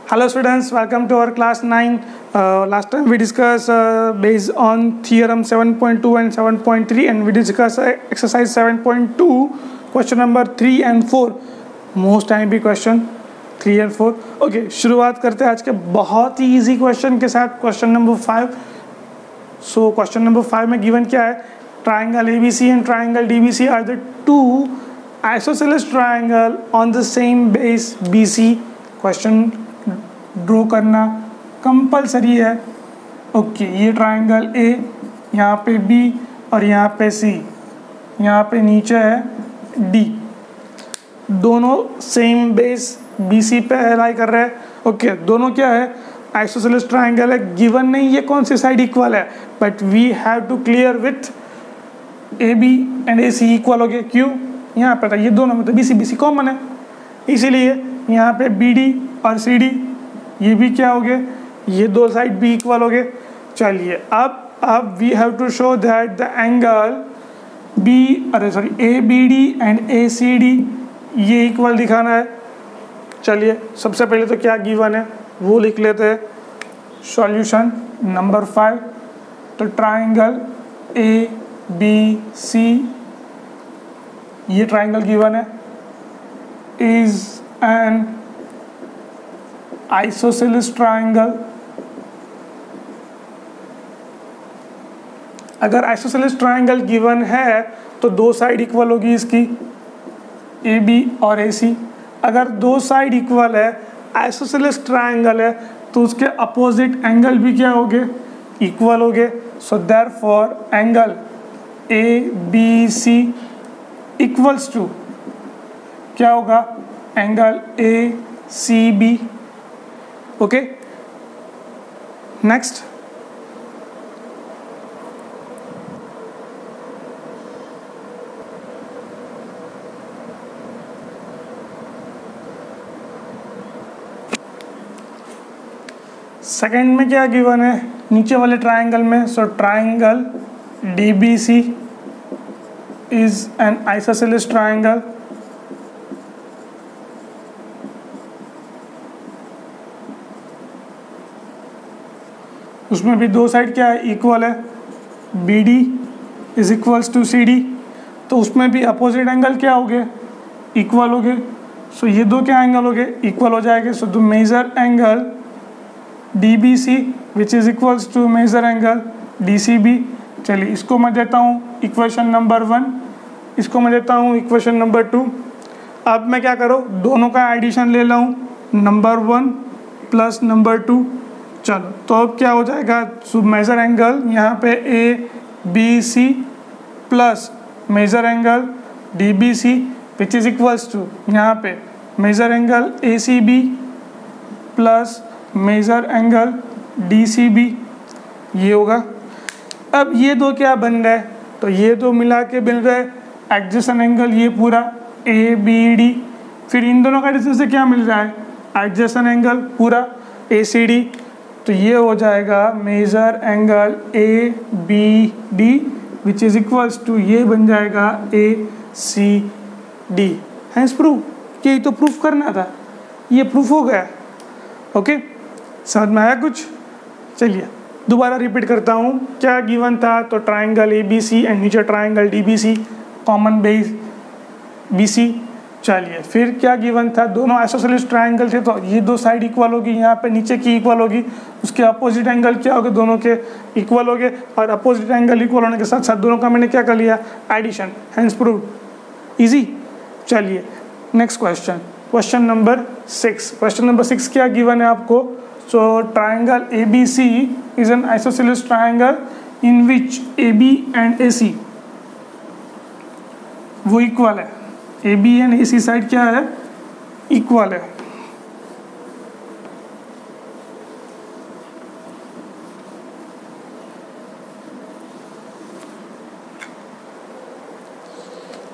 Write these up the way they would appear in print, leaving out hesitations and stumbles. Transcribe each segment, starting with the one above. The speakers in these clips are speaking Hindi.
Hello students, welcome to our class 9. Last time we discussed based on theorem 7.2 and 7.3 and we discussed exercise 7.2 question number 3 and 4. Most time भी question 3 and 4. Okay, शुरुआत करते हैं आज के बहुत ही easy question के साथ question number 5. So question number 5 में given क्या है? Triangle ABC and triangle DBC are the two isosceles triangle on the same base BC. Question draw करना कंपलसरी है. ओके, ये ट्राइंगल ए, यहाँ पे बी और यहाँ पे सी, यहाँ पे नीचे है डी. दोनों सेम बेस BC पे अलाई कर रहे हैं. ओके, दोनों क्या है? आइसोसेलेस ट्राइंगल है. गिवन नहीं ये कौन सी साइड इक्वल है, but we have to clear with AB and AC equal हो गए. क्यों? यहाँ पे था ये दोनों में तो BC कॉमन है, इसीलिए यहाँ पे BD और CD ये भी क्या हो गए? ये दो साइड भी इक्वल हो गए. चलिए अब we have to show that the angle ABD and ACD ये इक्वल दिखाना है. चलिए सबसे पहले तो क्या गिवन है वो लिख लेते हैं. Solution number 5. तो ट्राइंगल ABC ये ट्राइंगल गिवन है इज एन आइसोसेलेस ट्राइंगल. अगर आइसोसेलेस ट्राइंगल गिवन है तो दो साइड इक्वल होगी इसकी, AB और AC. अगर दो साइड इक्वल है, आइसोसेलेस ट्राइंगल है, तो उसके अपोजिट एंगल भी क्या होंगे? इक्वल होंगे. So therefore angle ABC equals to क्या होगा? Angle ACB. Okay, next second में क्या गिवन है नीचे वाले ट्राइंगल में? So triangle DBC is an isosceles triangle. उसमें भी दो साइड क्या है? इक्वल है. BD is equals to CD. तो उसमें भी अपोजिट एंगल क्या हो गए? इक्वल हो गए. सो ये दो क्या एंगल हो गए? इक्वल हो जाएंगे. So the major angle DBC which is equals to major angle DCB. चलिए इसको मैं देता हूँ इक्वेशन नंबर 1, इसको मैं देता हूँ इक्वेशन नंबर 2. अब मैं क्या करूँ? दोनों का एडिशन ले लाऊँ, नंबर 1 प्लस नंबर 2. चलो तो अब क्या हो जाएगा? मेजर एंगल यहाँ पे ABC plus major angle DBC which is equals to यहाँ पे major angle ACB plus major angle DCB ये होगा. अब ये दो क्या बन गए? तो ये दो मिला के मिल गए एडजेसेंट एंगल, ये पूरा ABD. फिर इन दोनों का डिस्टेंस से क्या मिल रहा है? एडजेसेंट एंगल पूरा ACD. तो ये हो जाएगा major angle ABD which is equals to ये बन जाएगा ACD. Hence proof. यही तो प्रूफ करना था, ये प्रूफ हो गया. ओके, समझ में आया कुछ? चलिए दोबारा रिपीट करता हूँ. क्या गिवन था? तो ट्राइंगल ABC एंड नीचे triangle DBC, common base BC. चलिए फिर क्या गिवन था? दोनों आइसोसेलेस ट्राइंगल थे तो ये दो साइड इक्वल होगी, यहाँ पे नीचे की इक्वल होगी, उसके अपोजिट एंगल क्या होगा? दोनों के इक्वल हो गए. और अपोजिट एंगल इक्वल होने के साथ साथ दोनों का मैंने क्या कर लिया? एडिशन. Hence proved. इजी. चलिए next question, question number 6. Question number 6 क्या गिवन है आपको? So triangle ABC is an isosceles triangle in which AB and AC वो इक्वल है. AB एंड AC साइड क्या है? इक्वल है.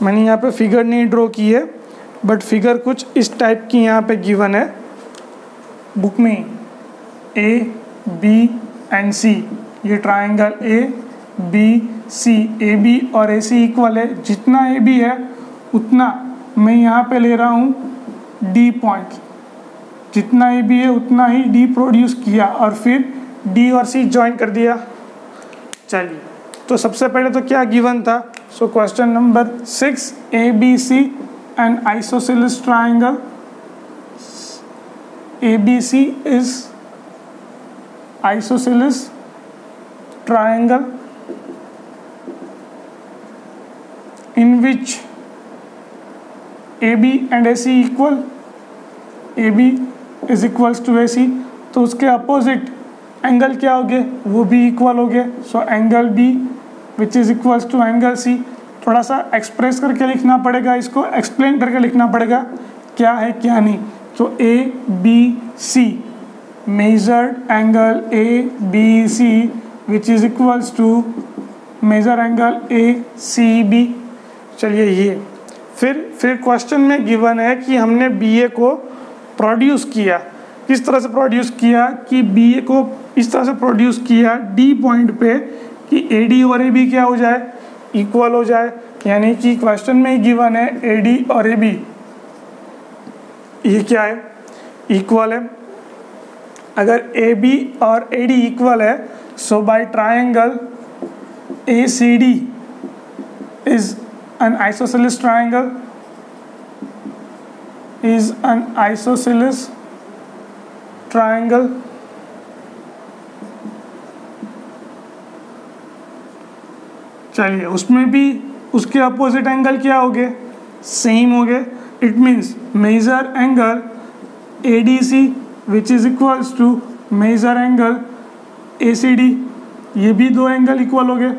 मैंने यहाँ पे फिगर नहीं ड्रॉ की है, बट फिगर कुछ इस टाइप की यहाँ पे गिवन है बुक में. A, B एंड C ये ट्राइंगल ABC, AB और AC इक्वल है. जितना AB है उतना मैं यहाँ पे ले रहा हूँ D पॉइंट. जितना ए बी है उतना ही डी प्रोड्यूस किया और फिर डी और सी ज्वाइन कर दिया। चलिए, तो सबसे पहले तो क्या गिवन था? So question number 6, A B C an isosceles triangle, A B C is isosceles triangle in which AB and AC equal, AB is equals to AC, तो उसके अपोजिट एंगल क्या हो गए? वो भी इक्वल हो गए। So angle B which is equals to angle C। थोड़ा सा एक्सप्रेस करके लिखना पड़ेगा, इसको एक्सप्लेन करके लिखना पड़ेगा क्या है क्या नहीं। तो ABC measured angle ABC which is equals to measure angle ACB। चलिए, ये फिर क्वेश्चन में गिवन है कि हमने BA को प्रोड्यूस किया। किस तरह से प्रोड्यूस किया? कि BA को इस तरह से प्रोड्यूस किया D पॉइंट पे कि AD और AB क्या हो जाए? इक्वल हो जाए। यानी कि क्वेश्चन में ही गिवन है AD और AB ये क्या है? इक्वल है। अगर AB और AD इक्वल है, so by triangle ACD is an isosceles triangle, is an isosceles triangle। चलिए, उसमें भी उसके अपोजिट एंगल क्या हो गए? सेम हो गए। It means major angle ADC which is equals to major angle ACD। ये भी दो एंगल इक्वल हो गए।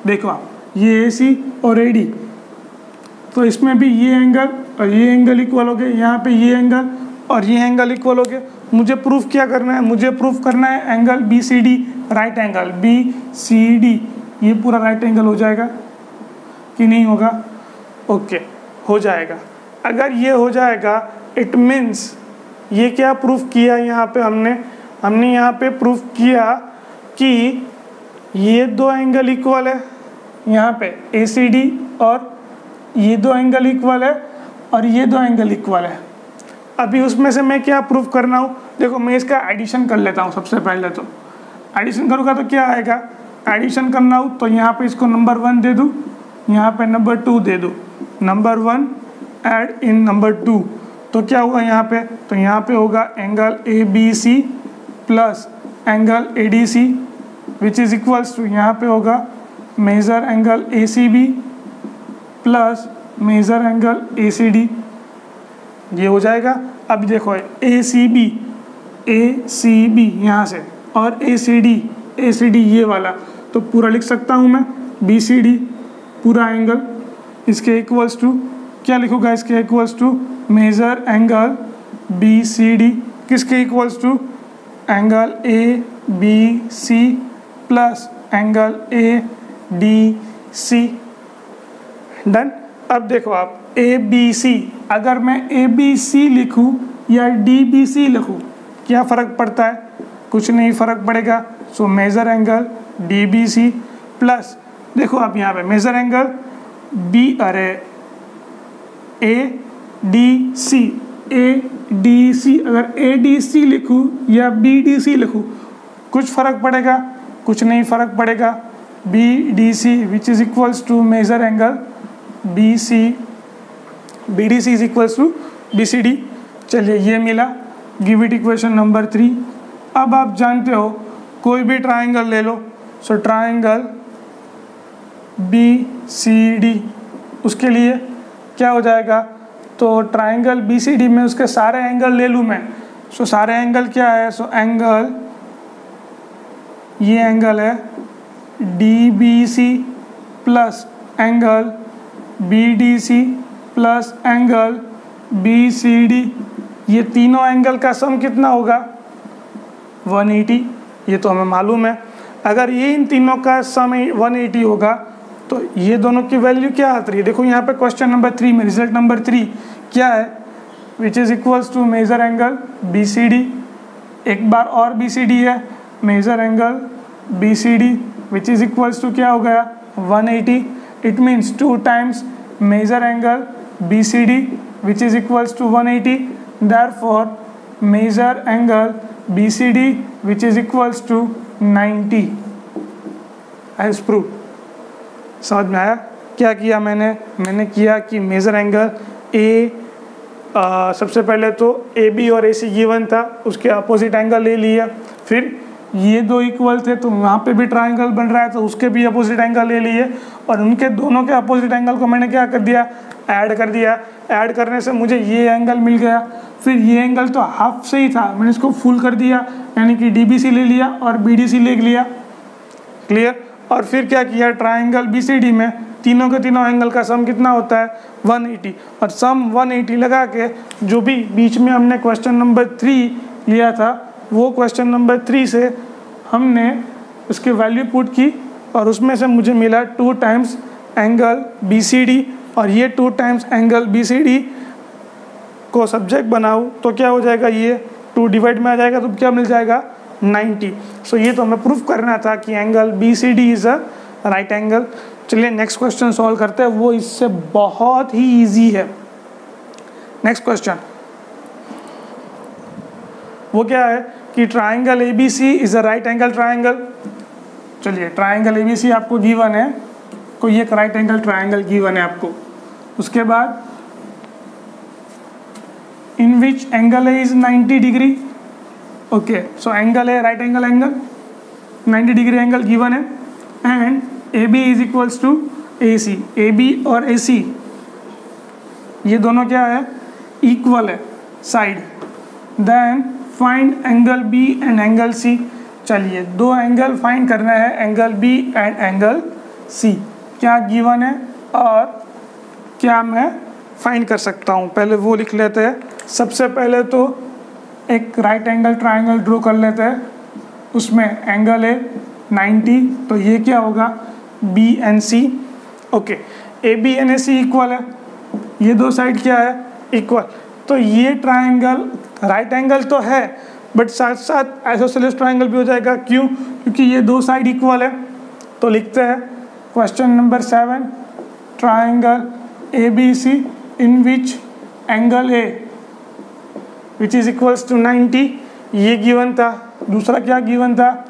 देखो आप, ये AC और AD, तो इसमें भी ये एंगल और ये एंगल इक्वल हो गए। यहाँ पे ये एंगल और ये एंगल इक्वल हो गए। मुझे प्रूफ क्या करना है? मुझे प्रूफ करना है angle BCD, right angle BCD, ये पूरा राइट एंगल हो जाएगा कि नहीं होगा? ओके, हो जाएगा। अगर ये हो जाएगा, इट मीन्स ये क्या प्रूफ किया यहाँ पे हमने यहाँ पे प्रूफ किया कि ये दो एंगल इक्वल है। यहाँ पे ACD और ये दो एंगल इक्वल है और ये दो एंगल इक्वल है। अभी उसमें से मैं क्या प्रूफ करना हूँ? देखो, मैं इसका एडिशन कर लेता हूँ। सबसे पहले तो एडिशन करूँगा तो क्या आएगा? एडिशन करना हो तो यहाँ पे इसको नंबर 1 दे दूँ, यहाँ पे नंबर 2 दे दूँ। नंबर 1 ऐड इन नंबर 2, तो क्या होगा यहाँ पे? तो यहाँ पे होगा angle ABC plus angle ADC which is equals to, यहाँ पे होगा major angle ACB plus major angle ACD। ये हो जाएगा। अब देखो, ACB यहाँ से और ACD ये वाला, तो पूरा लिख सकता हूँ मैं BCD पूरा एंगल। इसके इक्वल्स टू क्या लिखूँगा? इसके equals to major angle BCD, किसके equals to? Angle ABC plus angle ADC। Done. अब देखो आप, ABC, अगर मैं ABC लिखूँ या DBC लिखूँ, क्या फ़र्क पड़ता है? कुछ नहीं फ़र्क पड़ेगा। So major angle DBC plus, देखो आप यहाँ पे मेजर एंगल ADC, अगर ADC लिखूँ या BDC लिखूँ, कुछ फ़र्क पड़ेगा? कुछ नहीं फ़र्क पड़ेगा। BDC which is equals to major angle BDC is equals to BCD। चलिए, ये मिला। Give it equation number 3। अब आप जानते हो, कोई भी ट्राइंगल ले लो। सो ट्राइंगल BCD, उसके लिए क्या हो जाएगा? तो ट्राइंगल BCD में उसके सारे एंगल ले लूँ मैं। सो सारे एंगल क्या है? सो एंगल, ये एंगल है DBC plus angle BDC plus angle BCD। ये तीनों एंगल का सम कितना होगा? 180। ये तो हमें मालूम है। अगर ये इन तीनों का सम 180 होगा तो ये दोनों की वैल्यू क्या आती है? देखो यहाँ पे क्वेश्चन नंबर 3 में रिजल्ट नंबर 3 क्या है? Which is equals to major angle BCD, एक बार और BCD है, major angle BCD which is equals to क्या हो गया? 180। It means 2 times major angle BCD which is equals to 180। Therefore major angle BCD which is equals to 90 as proved। समझ में आया? क्या किया मैंने किया कि मेजर एंगल सबसे पहले तो AB और AC गिवन था, उसके अपोजिट एंगल ले लिया, फिर ये दो इक्वल थे तो वहाँ पे भी ट्रायंगल बन रहा है तो उसके भी अपोजिट एंगल ले लिए, और उनके दोनों के अपोजिट एंगल को मैंने क्या कर दिया, ऐड कर दिया। ऐड करने से मुझे ये एंगल मिल गया, फिर ये एंगल तो हाफ से ही था, मैंने इसको फुल कर दिया, यानी कि DBC ले लिया और BDC ले लिया। क्लियर? और फिर क्या किया, ट्रायंगल BCD में तीनों के तीनों एंगल का सम कितना होता है, 180, और सम 180 लगा के जो भी बीच में हमने क्वेश्चन नंबर 3 लिया था, वो क्वेश्चन नंबर 3 से हमने उसकी वैल्यू पुट की, और उसमें से मुझे मिला 2 टाइम्स एंगल BCD, और ये 2 टाइम्स एंगल BCD को सब्जेक्ट बनाऊँ तो क्या हो जाएगा, ये 2 डिवाइड में आ जाएगा तो क्या मिल जाएगा, 90। सो ये तो हमें प्रूफ करना था कि angle BCD is a right angle. चलिए नेक्स्ट क्वेश्चन सॉल्व करते हैं, वो इससे बहुत ही इजी है। नेक्स्ट क्वेश्चन वो क्या है कि triangle ABC is a right angle triangle. चलिए ट्राइंगल ABC आपको गिवन है, कोई एक राइट एंगल ट्राइंगल गिवन है आपको। उसके बाद इन विच एंगल है is 90 degree. Okay, so angle है right angle 90 degree angle given है, and AB is equals to AC। AB और AC ये दोनों क्या है, इक्वल है side. Then find angle B and angle C। चलिए दो एंगल फाइंड करना है, angle B and angle C। क्या गिवन है और क्या मैं फाइंड कर सकता हूँ, पहले वो लिख लेते हैं। सबसे पहले तो एक राइट एंगल ट्राइंगल ड्रॉ कर लेते हैं, उसमें एंगल है 90, तो ये क्या होगा, B and C। Okay, AB and AC equal है, ये दो साइड क्या है, इक्वल। तो ये ट्राइंगल राइट एंगल तो है, बट साथ साथ आइसोसेलेस ट्राइंगल भी हो जाएगा। क्यों? क्योंकि ये दो साइड इक्वल है। तो लिखते हैं question number 7, triangle ABC in which angle A which is equals to 90, ये गिवन था। दूसरा क्या गिवन था,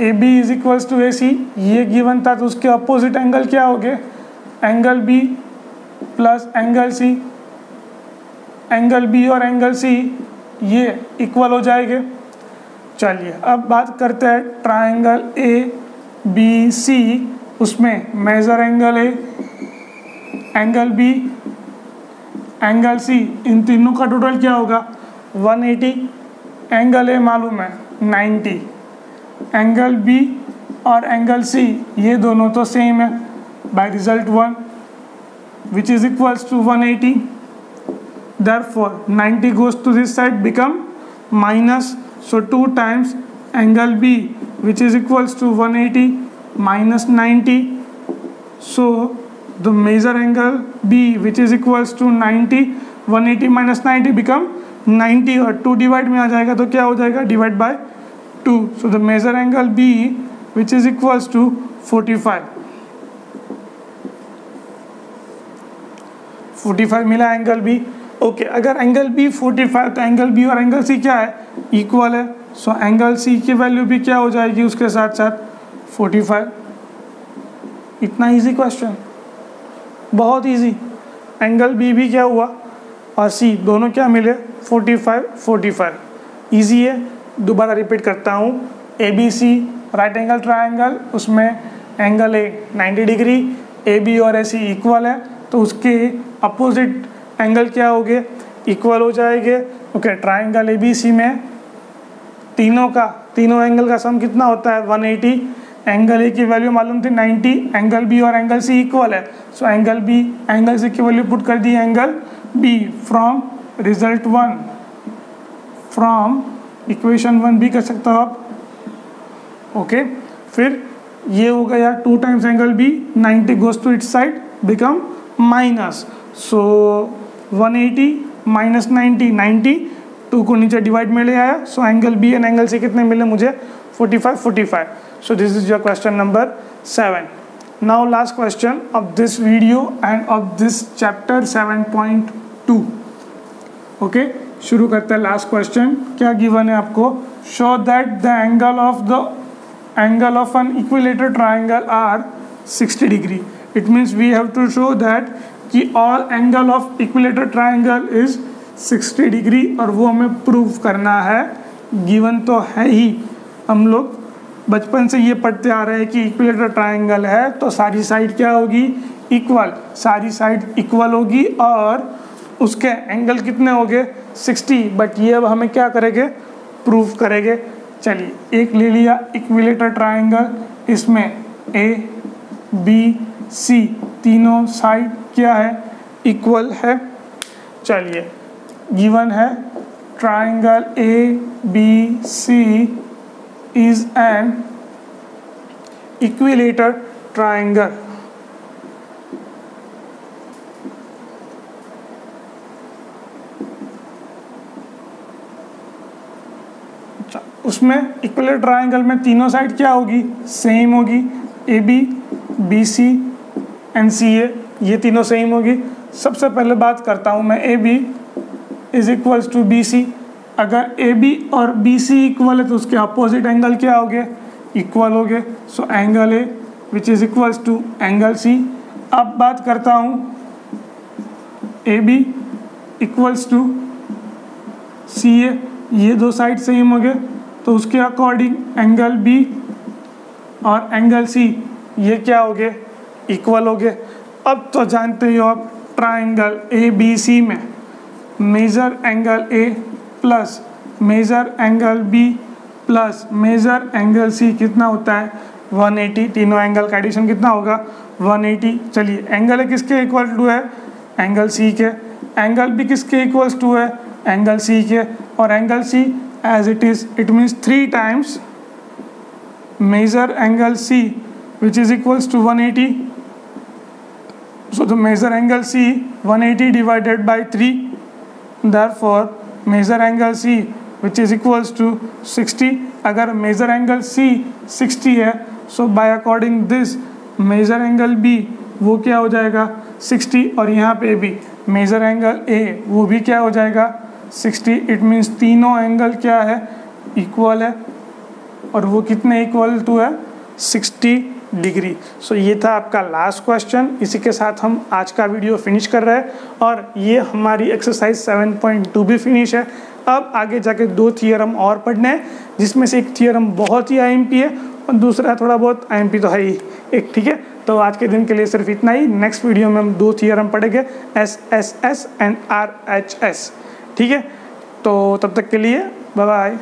AB is equals to AC, ये गिवन था। तो उसके अपोजिट एंगल क्या हो गए, angle B plus angle C। Angle B और एंगल C ये इक्वल हो जाएंगे। चलिए अब बात करते हैं ट्राइंगल ABC, उसमें major angle A, angle B, angle C, इन तीनों का टोटल क्या होगा, 180। एंगल A मालूम है 90, एंगल B और एंगल C ये दोनों तो सेम है, by result 1 which is equals to 180। Therefore 90 goes to this side, become minus, so 2 times angle B which is equals to 180 minus 90. So the measure angle B which is equals to 90, 180 minus 90 become 90, और 2 डिवाइड में आ जाएगा तो क्या हो जाएगा, divide by 2। So the measure angle B which is equals to 45 मिला एंगल B। ओके, अगर एंगल B 45 तो एंगल B और एंगल C क्या है, इक्वल है। सो एंगल C की वैल्यू भी क्या हो जाएगी उसके साथ साथ 45। इतना इजी क्वेश्चन, बहुत इजी। एंगल B भी क्या हुआ और C दोनों क्या मिले, 45 इजी है। दोबारा रिपीट करता हूँ, ABC राइट एंगल ट्राइंगल, उसमें एंगल A 90 डिग्री, AB और AC इक्वल है, तो उसके अपोजिट एंगल क्या हो गए, इक्वल हो जाएंगे। ओके, ट्राइंगल ABC में तीनों एंगल का सम कितना होता है, 180। एंगल A की वैल्यू मालूम थी 90, एंगल B और एंगल C इक्वल है, सो एंगल B एंगल C की वैल्यू पुट कर दी angle B from result 1, from equation 1 भी कर सकते हो आप। ओके, फिर ये हो गया 2 times angle B, 90 goes to its side, become minus. So 180 minus 90, 2 को नीचे डिवाइड में ले आया। So angle B and angle C कितने मिले मुझे, 45। So this is your question number 7। Now last question of this video end of this chapter 7.2। Okay, शुरू करते हैं लास्ट क्वेश्चन। क्या गिवन है आपको? Show that the angle of an equilateral triangle are 60 degree. It means we have to show that कि all angle of equilateral triangle is 60 degree, और वो हमें प्रूव करना है। गिवन तो है ही, हम लोग बचपन से ये पढ़ते आ रहे हैं कि इक्विलेटरल ट्राइंगल है तो सारी साइड क्या होगी? इक्वल। सारी साइड इक्वल होगी और उसके एंगल कितने हो गए? 60। बट ये अब हमें क्या करेंगे? प्रूफ करेंगे। चलिए एक ले लिया इक्विलेटरल ट्राइंगल, इसमें ए बी सी तीनों साइड क्या है? इक्वल है। चलिए गिवन है triangle A B C is an equilateral triangle. उसमें इक्विलेटरल ट्राइंगल में तीनों साइड क्या होगी? सेम होगी। A B B C and C A, ये तीनों सेम होगी। सबसे पहले बात करता हूँ मैं A B is equals to B C. अगर ए बी और बी सी इक्वल है तो उसके अपोजिट एंगल क्या हो गए? इक्वल हो गए। So angle A which is equals to angle C. अब बात करता हूँ A B equals to C A, ये दो साइड सेम हो गए तो उसके अकॉर्डिंग एंगल बी और एंगल सी ये क्या हो गए? इक्वल हो गए। अब तो जानते हो आप ट्राइंगल ए बी सी में major angle A plus major angle B plus major angle C कितना होता है? 180। तीनों एंगल का एडिशन कितना होगा? 180। चलिए एंगल ए किसके इक्वल टू है? एंगल सी के। एंगल बी किसके इक्वल्स टू है? एंगल सी के। और angle C as it is, it means 3 times major angle C which is equals to 180. So the measure angle C 180 divided by 3. Therefore measure angle C which is equals to 60. अगर measure angle C 60 है so by according this measure angle B वो क्या हो जाएगा? 60। और यहाँ पे भी measure angle A वो भी क्या हो जाएगा? 60। It means तीनों एंगल क्या है? इक्वल है। और वो कितने इक्वल टू है? 60 डिग्री। सो ये था आपका लास्ट क्वेश्चन। इसी के साथ हम आज का वीडियो फिनिश कर रहे हैं और ये हमारी एक्सरसाइज 7.2 भी फिनिश है। अब आगे जाके 2 थियरम और पढ़ने हैं, जिसमें से एक थियरम बहुत ही आईएमपी है और दूसरा थोड़ा बहुत आईएमपी तो है ही एक। ठीक है, तो आज के दिन के लिए सिर्फ इतना ही। नेक्स्ट वीडियो में हम 2 थियरम पढ़ेंगे, SSS एंड RHS। ठीक है, तो तब तक के लिए बाय बाय।